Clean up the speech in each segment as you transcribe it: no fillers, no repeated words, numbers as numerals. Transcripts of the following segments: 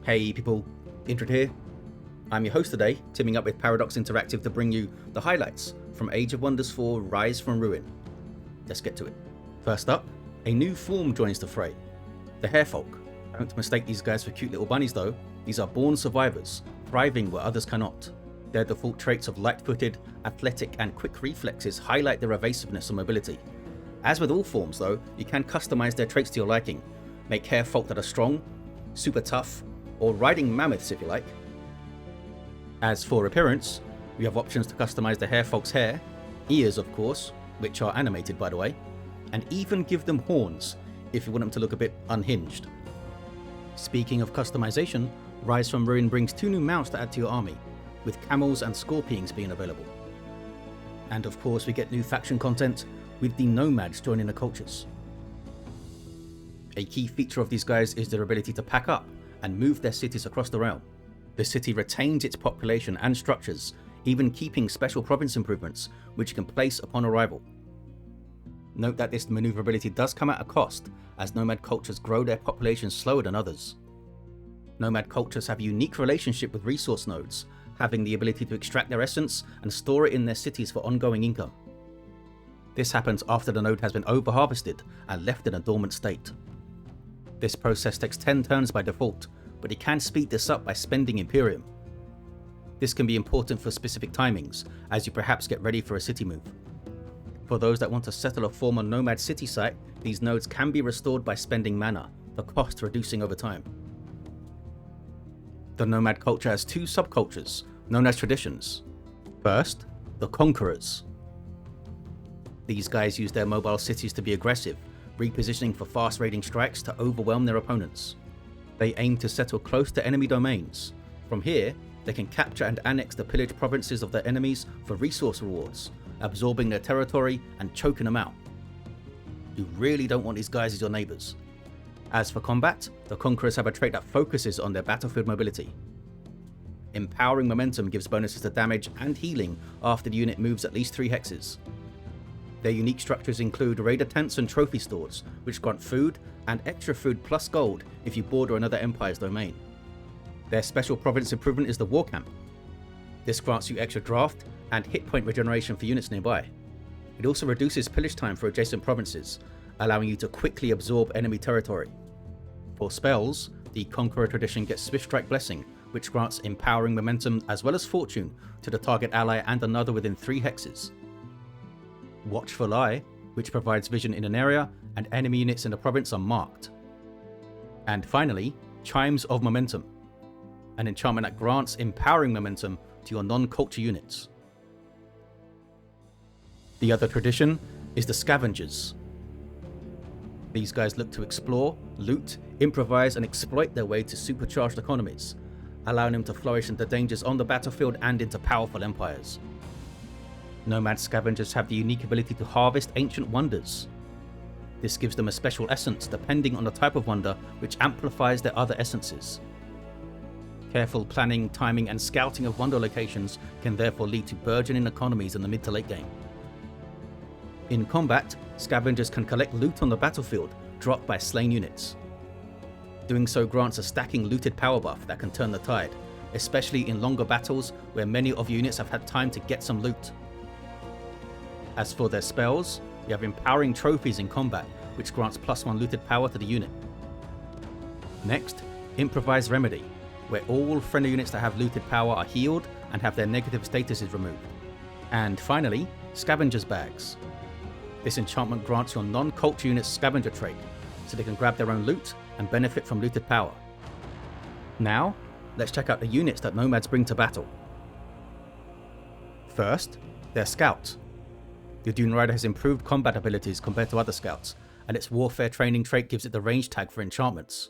Hey people, Withered here. I'm your host today, teaming up with Paradoxinteractive to bring you the highlights from Age of Wonders 4 Rise from Ruin. Let's get to it. First up, a new form joins the fray. The harefolk. Don't mistake these guys for cute little bunnies though. These are born survivors, thriving where others cannot. Their default traits of light-footed, athletic and quick reflexes highlight their evasiveness and mobility. As with all forms though, you can customize their traits to your liking. Make harefolk that are strong, super tough, or riding mammoths if you like. As for appearance, we have options to customize the harefolk's hair, ears of course, which are animated by the way, and even give them horns if you want them to look a bit unhinged. Speaking of customization, Rise from Ruin brings 2 new mounts to add to your army, with camels and scorpions being available. And of course we get new faction content, with the Nomads joining the cultures. A key feature of these guys is their ability to pack up and move their cities across the realm. The city retains its population and structures, even keeping special province improvements which you can place upon arrival. Note that this maneuverability does come at a cost, as Nomad cultures grow their populations slower than others. Nomad cultures have a unique relationship with resource nodes, having the ability to extract their essence and store it in their cities for ongoing income. This happens after the node has been over-harvested and left in a dormant state. This process takes 10 turns by default, but you can speed this up by spending Imperium. This can be important for specific timings, as you perhaps get ready for a city move. For those that want to settle a former Nomad city site, these nodes can be restored by spending mana, the cost reducing over time. The Nomad culture has 2 subcultures, known as traditions. First, the Conquerors. These guys use their mobile cities to be aggressive, repositioning for fast raiding strikes to overwhelm their opponents. They aim to settle close to enemy domains. From here, they can capture and annex the pillaged provinces of their enemies for resource rewards, absorbing their territory and choking them out. You really don't want these guys as your neighbours. As for combat, the Conquerors have a trait that focuses on their battlefield mobility. Empowering Momentum gives bonuses to damage and healing after the unit moves at least 3 hexes. Their unique structures include raider tents and trophy stores, which grant food and extra food plus gold if you border another empire's domain. Their special province improvement is the War Camp. This grants you extra draft and hit point regeneration for units nearby. It also reduces pillage time for adjacent provinces, allowing you to quickly absorb enemy territory. For spells, the Conqueror tradition gets Swift Strike Blessing, which grants empowering momentum as well as fortune to the target ally and another within 3 hexes. Watchful Eye, which provides vision in an area and enemy units in the province are marked. And finally, Chimes of Momentum, an enchantment that grants empowering momentum to your non-culture units. The other tradition is the Scavengers. These guys look to explore, loot, improvise and exploit their way to supercharged economies, allowing them to flourish into dangers on the battlefield and into powerful empires. Nomad Scavengers have the unique ability to harvest ancient wonders. This gives them a special essence depending on the type of wonder, which amplifies their other essences. Careful planning, timing and scouting of wonder locations can therefore lead to burgeoning economies in the mid to late game. In combat, Scavengers can collect loot on the battlefield dropped by slain units. Doing so grants a stacking looted power buff that can turn the tide, especially in longer battles where many of your units have had time to get some loot. As for their spells, you have Empowering Trophies in combat, which grants +1 looted power to the unit. Next, Improvise Remedy, where all friendly units that have looted power are healed and have their negative statuses removed. And finally, Scavenger's Bags. This enchantment grants your non-culture units Scavenger trait, so they can grab their own loot and benefit from looted power. Now, let's check out the units that Nomads bring to battle. First, their Scout. Your Dune Rider has improved combat abilities compared to other scouts, and its warfare training trait gives it the range tag for enchantments.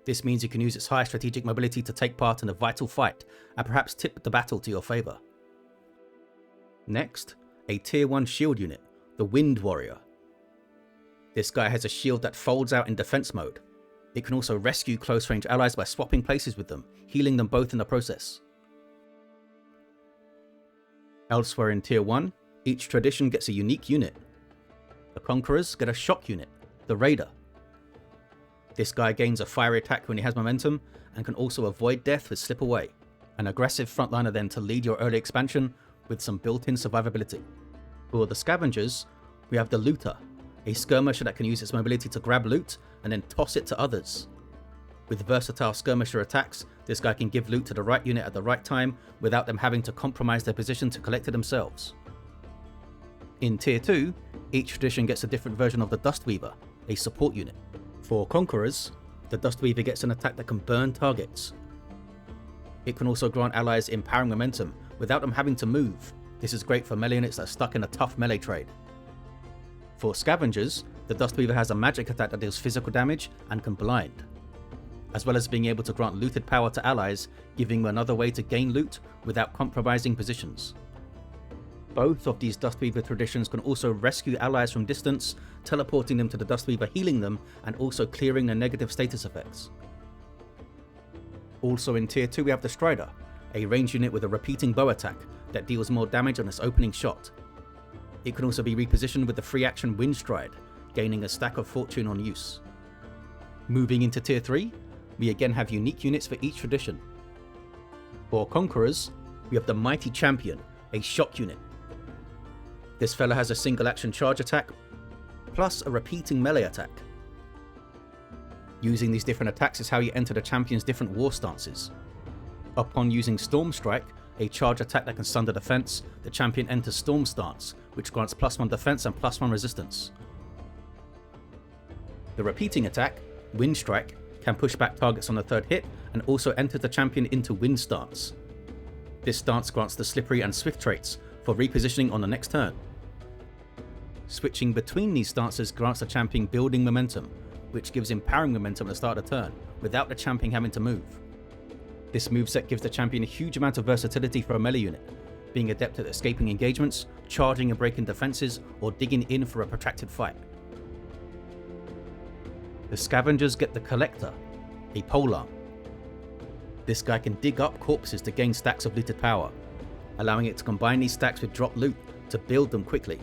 This means you can use its high strategic mobility to take part in a vital fight, and perhaps tip the battle to your favour. Next, a tier 1 shield unit, the Wind Warrior. This guy has a shield that folds out in defense mode. It can also rescue close range allies by swapping places with them, healing them both in the process. Elsewhere in tier 1, each tradition gets a unique unit. The Conquerors get a shock unit, the Raider. This guy gains a fiery attack when he has momentum and can also avoid death with Slip Away, an aggressive frontliner then to lead your early expansion with some built-in survivability. For the Scavengers, we have the Looter, a skirmisher that can use its mobility to grab loot and then toss it to others. With versatile skirmisher attacks, this guy can give loot to the right unit at the right time without them having to compromise their position to collect it themselves. In Tier 2, each tradition gets a different version of the Dustweaver, a support unit. For Conquerors, the Dustweaver gets an attack that can burn targets. It can also grant allies empowering momentum without them having to move. This is great for melee units that are stuck in a tough melee trade. For Scavengers, the Dustweaver has a magic attack that deals physical damage and can blind, as well as being able to grant looted power to allies, giving them another way to gain loot without compromising positions. Both of these Dustweaver traditions can also rescue allies from distance, teleporting them to the Dustweaver, healing them, and also clearing their negative status effects. Also in Tier 2 we have the Strider, a ranged unit with a repeating bow attack that deals more damage on its opening shot. It can also be repositioned with the free action Wind Stride, gaining a stack of fortune on use. Moving into Tier 3, we again have unique units for each tradition. For Conquerors, we have the Mighty Champion, a shock unit. This fella has a single action charge attack, plus a repeating melee attack. Using these different attacks is how you enter the champion's different war stances. Upon using Storm Strike, a charge attack that can sunder defense, the champion enters Storm stance, which grants +1 defense and +1 resistance. The repeating attack, Wind Strike, can push back targets on the third hit and also enter the champion into Wind stance. This stance grants the Slippery and Swift traits for repositioning on the next turn. Switching between these stances grants the champion building momentum, which gives empowering momentum at the start of the turn, without the champion having to move. This moveset gives the champion a huge amount of versatility for a melee unit, being adept at escaping engagements, charging and breaking defenses, or digging in for a protracted fight. The Scavengers get the Collector, a polearm. This guy can dig up corpses to gain stacks of looted power, allowing it to combine these stacks with dropped loot to build them quickly.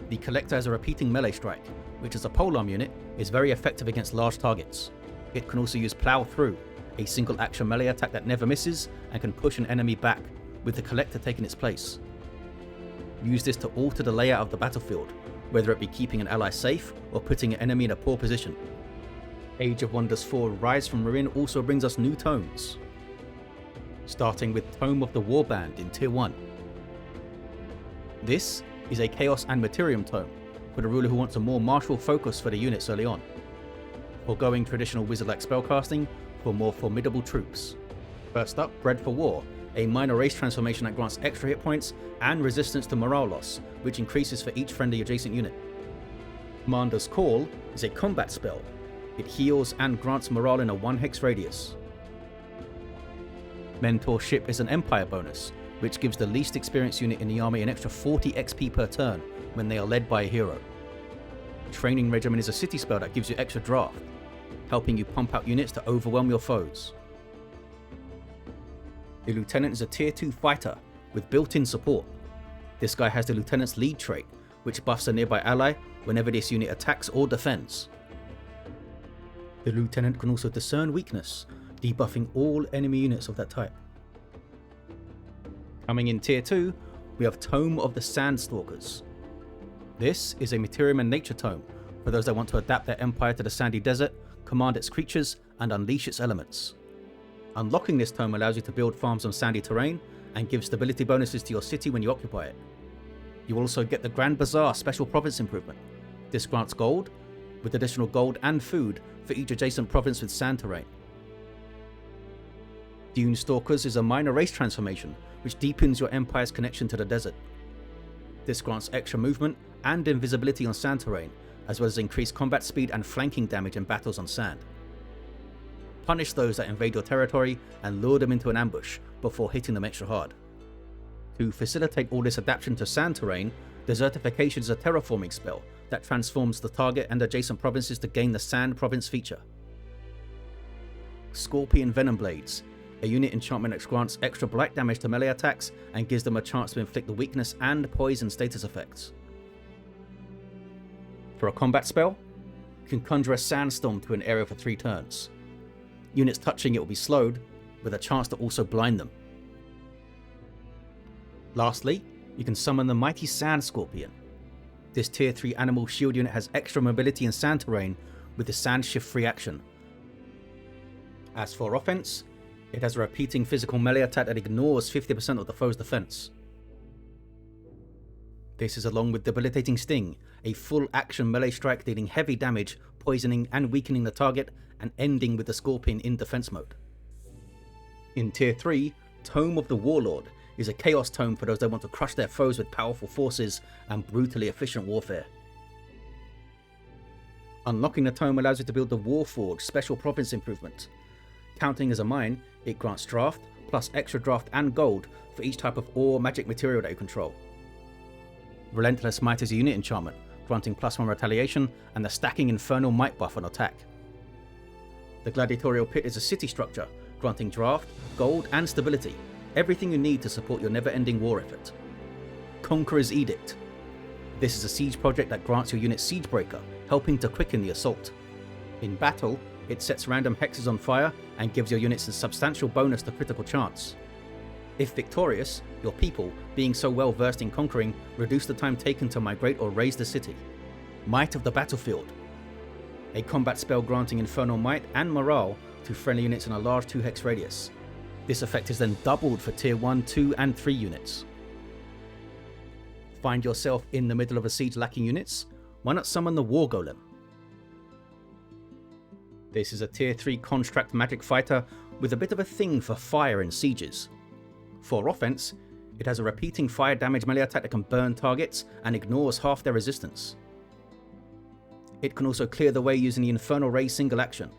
The Collector has a repeating melee strike, which as a polearm unit is very effective against large targets. It can also use Plow Through, a single action melee attack that never misses and can push an enemy back, with the Collector taking its place. Use this to alter the layout of the battlefield, whether it be keeping an ally safe or putting an enemy in a poor position. Age of Wonders 4 Rise from Ruin also brings us new tomes, starting with Tome of the Warband in Tier 1. This is a Chaos and Materium tome for the ruler who wants a more martial focus for the units early on, foregoing traditional wizard-like spellcasting for more formidable troops. First up, Bred for War, a minor race transformation that grants extra hit points and resistance to morale loss, which increases for each friendly adjacent unit. Commander's Call is a combat spell. It heals and grants morale in a 1 hex radius. Mentorship is an Empire bonus, which gives the least experienced unit in the army an extra 40 XP per turn when they are led by a hero. Training Regimen is a city spell that gives you extra draft, helping you pump out units to overwhelm your foes. The Lieutenant is a Tier 2 fighter with built-in support. This guy has the Lieutenant's lead trait, which buffs a nearby ally whenever this unit attacks or defends. The Lieutenant can also discern weakness, debuffing all enemy units of that type. Coming in Tier 2, we have Tome of the Sandstalkers. This is a Materium and Nature tome for those that want to adapt their empire to the sandy desert, command its creatures, and unleash its elements. Unlocking this tome allows you to build farms on sandy terrain and give stability bonuses to your city when you occupy it. You also get the Grand Bazaar Special Province improvement. This grants gold, with additional gold and food for each adjacent province with sand terrain. Dune Stalkers is a minor race transformation which deepens your empire's connection to the desert. This grants extra movement and invisibility on sand terrain, as well as increased combat speed and flanking damage in battles on sand. Punish those that invade your territory and lure them into an ambush before hitting them extra hard. To facilitate all this adaptation to sand terrain, Desertification is a terraforming spell that transforms the target and adjacent provinces to gain the Sand Province feature. Scorpion Venom Blades, a unit enchantment that grants extra blight damage to melee attacks and gives them a chance to inflict the weakness and poison status effects. For a combat spell, you can conjure a sandstorm to an area for 3 turns. Units touching it will be slowed, with a chance to also blind them. Lastly, you can summon the mighty Sand Scorpion. This tier 3 animal shield unit has extra mobility in sand terrain with the sand shift free action. As for offense, it has a repeating physical melee attack that ignores 50% of the foe's defense. This is along with Debilitating Sting, a full action melee strike dealing heavy damage, poisoning and weakening the target, and ending with the Scorpion in defense mode. In tier 3, Tome of the Warlord is a chaos tome for those that want to crush their foes with powerful forces and brutally efficient warfare. Unlocking the tome allows you to build the Warforged special province improvement. Counting as a mine, it grants draft, plus extra draft and gold for each type of ore magic material that you control. Relentless Might is a unit enchantment, granting +1 retaliation and the stacking Infernal Might buff on attack. The Gladiatorial Pit is a city structure, granting draft, gold and stability, everything you need to support your never-ending war effort. Conqueror's Edict. This is a siege project that grants your unit Siegebreaker, helping to quicken the assault. In battle, it sets random hexes on fire and gives your units a substantial bonus to critical chance. If victorious, your people, being so well versed in conquering, reduce the time taken to migrate or raise the city. Might of the Battlefield. A combat spell granting Infernal Might and Morale to friendly units in a large 2 hex radius. This effect is then doubled for tier 1, 2 and 3 units. Find yourself in the middle of a siege lacking units? Why not summon the War Golem? This is a tier 3 construct magic fighter with a bit of a thing for fire in sieges. For offense, it has a repeating fire damage melee attack that can burn targets and ignores half their resistance. It can also clear the way using the Infernal Ray single action.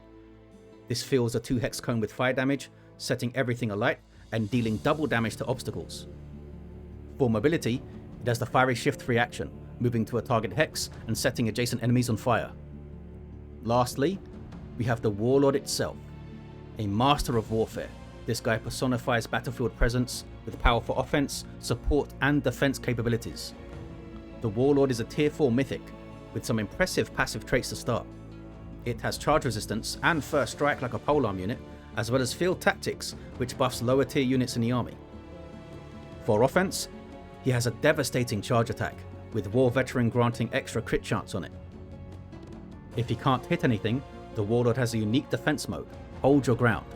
This fills a 2 hex cone with fire damage, setting everything alight and dealing double damage to obstacles. For mobility, it has the Fiery Shift free action, moving to a target hex and setting adjacent enemies on fire. Lastly, we have the Warlord itself, a master of warfare. This guy personifies battlefield presence with powerful offense, support and defense capabilities. The Warlord is a tier 4 mythic with some impressive passive traits to start. It has charge resistance and first strike like a polearm unit, as well as field tactics, which buffs lower tier units in the army. For offense, he has a devastating charge attack, with War Veteran granting extra crit chance on it. If he can't hit anything, the Warlord has a unique defense mode, Hold Your Ground.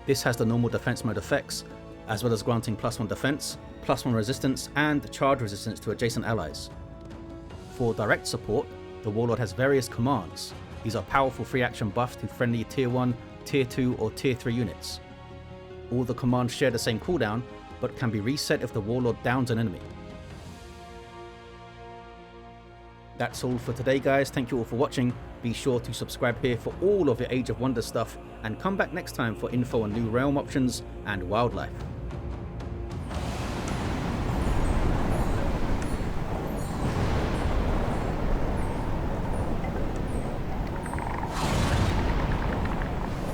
This has the normal defense mode effects, as well as granting +1 defense, +1 resistance and charge resistance to adjacent allies. For direct support, the Warlord has various commands. These are powerful free action buffs to friendly tier 1, tier 2 or tier 3 units. All the commands share the same cooldown, but can be reset if the Warlord downs an enemy. That's all for today guys, thank you all for watching. Be sure to subscribe here for all of your Age of Wonders stuff, and come back next time for info on new realm options and wildlife.